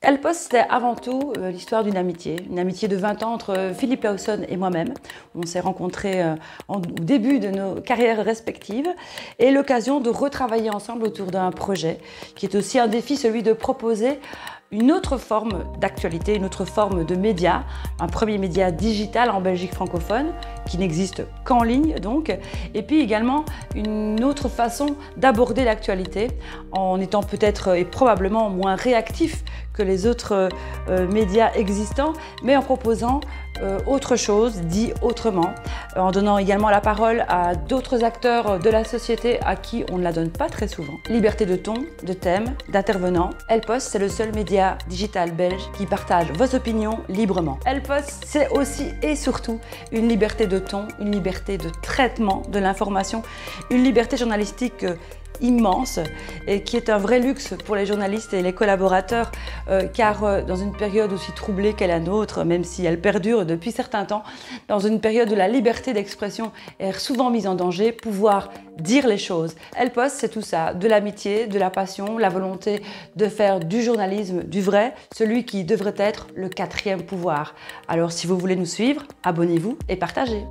Elle Poste, c'était avant tout l'histoire d'une amitié de 20 ans entre Philippe Lawson et moi-même. On s'est rencontrés au début de nos carrières respectives et l'occasion de retravailler ensemble autour d'un projet qui est aussi un défi, celui de proposer une autre forme d'actualité, une autre forme de média, un premier média digital en Belgique francophone qui n'existe qu'en ligne donc, et puis également une autre façon d'aborder l'actualité en étant peut-être et probablement moins réactif que les autres médias existants, mais en proposant autre chose, dit autrement, en donnant également la parole à d'autres acteurs de la société à qui on ne la donne pas très souvent. Liberté de ton, de thème, d'intervenants. Elle Poste, c'est le seul média digital belge qui partage vos opinions librement. Elle Poste, c'est aussi et surtout une liberté de ton, une liberté de traitement de l'information, une liberté journalistique immense et qui est un vrai luxe pour les journalistes et les collaborateurs car dans une période aussi troublée qu'est la nôtre, même si elle perdure depuis certains temps, dans une période où la liberté d'expression est souvent mise en danger, pouvoir dire les choses. Elle Poste, c'est tout ça, de l'amitié, de la passion, la volonté de faire du journalisme du vrai, celui qui devrait être le quatrième pouvoir. Alors si vous voulez nous suivre, abonnez-vous et partagez.